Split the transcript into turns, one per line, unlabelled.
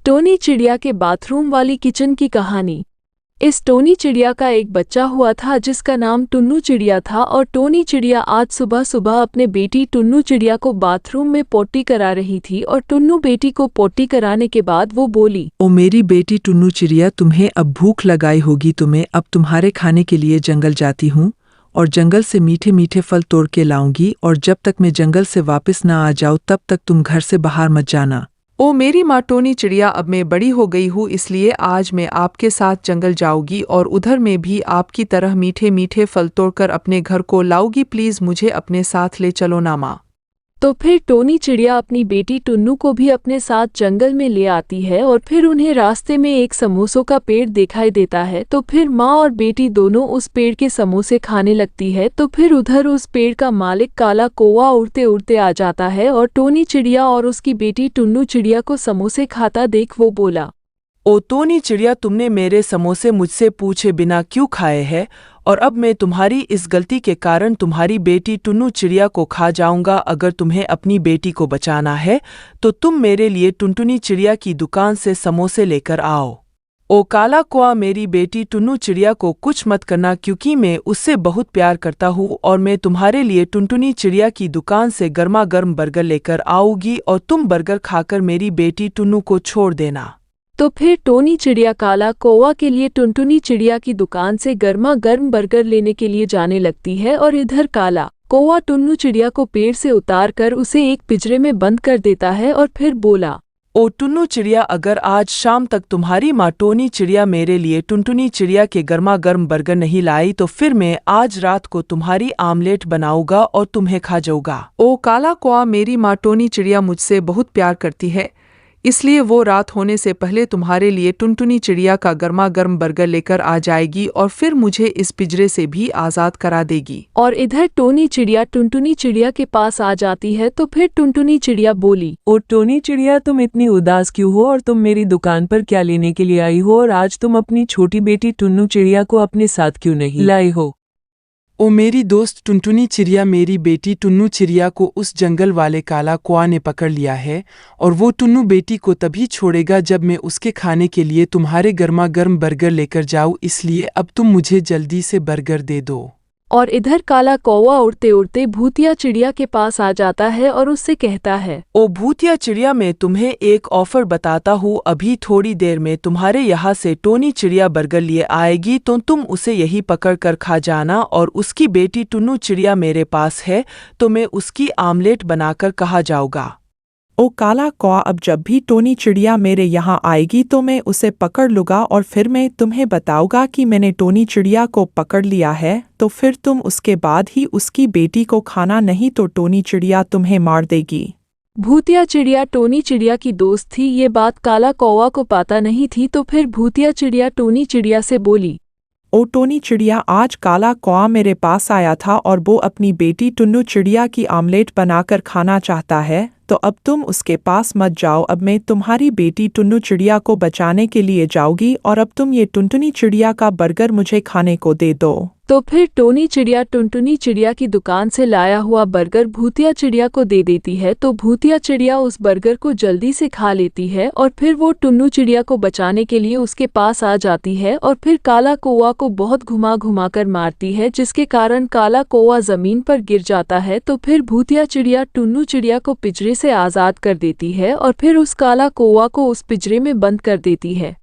Tony चिड़िया के bathroom वाली किचन की कहानी। इस टोनी चिड़िया का एक बच्चा हुआ था जिसका नाम टुन्नू चिड़िया था। और टोनी चिड़िया आज सुबह सुबह अपने बेटी टुन्नू चिड़िया को बाथरूम में पोटी करा रही थी। और टुन्नू बेटी को पोटी कराने के बाद वो बोली,
ओ मेरी बेटी टुन्नू चिड़िया, तुम्हें अब भूख लगाई होगी। तुम्हें अब तुम्हारे खाने के लिए जंगल जाती हूँ और जंगल से मीठे मीठे फल तोड़ के लाऊंगी। और जब तक मैं जंगल से वापस ना आ जाऊँ तब तक तुम घर से बाहर मत जाना।
ओ मेरी माँ टोनी चिड़िया, अब मैं बड़ी हो गई हूँ, इसलिए आज मैं आपके साथ जंगल जाऊंगी और उधर मैं भी आपकी तरह मीठे मीठे फल तोड़कर अपने घर को लाऊंगी। प्लीज़ मुझे अपने साथ ले चलो ना माँ।
तो फिर टोनी चिड़िया अपनी बेटी टुन्नू को भी अपने साथ जंगल में ले आती है। और फिर उन्हें रास्ते में एक समोसों का पेड़ दिखाई देता है। तो फिर माँ और बेटी दोनों उस पेड़ के समोसे खाने लगती है। तो फिर उधर उस पेड़ का मालिक काला कौवा उड़ते उड़ते आ जाता है और टोनी चिड़िया और उसकी बेटी टुन्नू चिड़िया को समोसे खाता देख वो बोला,
ओ टोनी चिड़िया, तुमने मेरे समोसे मुझसे पूछे बिना क्यों खाए हैं? और अब मैं तुम्हारी इस गलती के कारण तुम्हारी बेटी टुन्नू चिड़िया को खा जाऊंगा। अगर तुम्हें अपनी बेटी को बचाना है तो तुम मेरे लिए टुनटुनी चिड़िया की दुकान से समोसे लेकर आओ। ओ काला कौवा, मेरी बेटी टुन्नू चिड़िया को कुछ मत करना क्योंकि मैं उससे बहुत प्यार करता हूँ। और मैं तुम्हारे लिए टुनटुनी चिड़िया की दुकान से गर्मा गर्म बर्गर लेकर आऊंगी और तुम बर्गर खाकर मेरी बेटी टुन्नू को छोड़ देना।
तो फिर टोनी चिड़िया काला कौवा के लिए टुनटुनी चिड़िया की दुकान से गर्मा गर्म बर्गर लेने के लिए जाने लगती है। और इधर काला कौवा टुन्नू चिड़िया को पेड़ से उतार कर उसे एक पिंजरे में बंद कर देता है और फिर बोला,
ओ टुन्नू चिड़िया, अगर आज शाम तक तुम्हारी माँ टोनी चिड़िया मेरे लिए टुनटुनी चिड़िया के गर्मा गर्म बर्गर नहीं लाई तो फिर मैं आज रात को तुम्हारी आमलेट बनाऊंगा और तुम्हें खा जाऊंगा।
ओ काला कौवा, मेरी माँ टोनी चिड़िया मुझसे बहुत प्यार करती है, इसलिए वो रात होने से पहले तुम्हारे लिए टुनटुनी चिड़िया का गर्मा गर्म बर्गर लेकर आ जाएगी और फिर मुझे इस पिंजरे से भी आज़ाद करा देगी।
और इधर टोनी चिड़िया टुनटुनी चिड़िया के पास आ जाती है। तो फिर टुनटुनी चिड़िया बोली,
ओ टोनी चिड़िया, तुम इतनी उदास क्यों हो और तुम मेरी दुकान पर क्या लेने के लिए आई हो? और आज तुम अपनी छोटी बेटी टुन्नू चिड़िया को अपने साथ क्यों नहीं लाई हो?
ओ मेरी दोस्त टुनटुनी चिड़िया, मेरी बेटी टुन्नू चिड़िया को उस जंगल वाले काला कौवा ने पकड़ लिया है और वो टुन्नू बेटी को तभी छोड़ेगा जब मैं उसके खाने के लिए तुम्हारे गर्मा गर्म बर्गर लेकर जाऊँ। इसलिए अब तुम मुझे जल्दी से बर्गर दे दो।
और इधर काला कौवा उड़ते उड़ते भूतिया चिड़िया के पास आ जाता है और उससे कहता है,
ओ भूतिया चिड़िया, मैं तुम्हें एक ऑफर बताता हूँ। अभी थोड़ी देर में तुम्हारे यहाँ से टोनी चिड़िया बर्गर लिए आएगी तो तुम उसे यही पकड़ कर खा जाना। और उसकी बेटी टुन्नू चिड़िया मेरे पास है तो मैं उसकी आमलेट बनाकर कहा जाऊँगा।
ओ काला कौवा, अब जब भी टोनी चिड़िया मेरे यहाँ आएगी तो मैं उसे पकड़ लूँगा और फिर मैं तुम्हें बताऊँगा कि मैंने टोनी चिड़िया को पकड़ लिया है। तो फिर तुम उसके बाद ही उसकी बेटी को खाना, नहीं तो टोनी चिड़िया तुम्हें मार देगी।
भूतिया चिड़िया टोनी चिड़िया की दोस्त थी। ये बात काला कौवा को पता नहीं थी। तो फिर भूतिया चिड़िया टोनी चिड़िया से बोली,
ओ टोनी चिड़िया, आज काला कौवा मेरे पास आया था और वो अपनी बेटी टुन्नू चिड़िया की आमलेट बनाकर खाना चाहता है। तो अब तुम उसके पास मत जाओ। अब मैं तुम्हारी बेटी टुन्नू चिड़िया को बचाने के लिए जाऊंगी और अब तुम ये टुनटुनी चिड़िया का बर्गर मुझे खाने को दे दो।
तो फिर टोनी चिड़िया टुनटुनी चिड़िया की दुकान से लाया हुआ बर्गर भूतिया चिड़िया को दे देती है। तो भूतिया चिड़िया उस बर्गर को जल्दी से खा लेती है और फिर वो टुन्नू चिड़िया को बचाने के लिए उसके पास आ जाती है। और फिर काला कौवा को बहुत घुमा घुमा कर मारती है जिसके कारण काला कौवा जमीन पर गिर जाता है। तो फिर भूतिया चिड़िया टुन्नू चिड़िया को पिंजरे से आज़ाद कर देती है और फिर उस काला कौवा को उस पिंजरे में बंद कर देती है।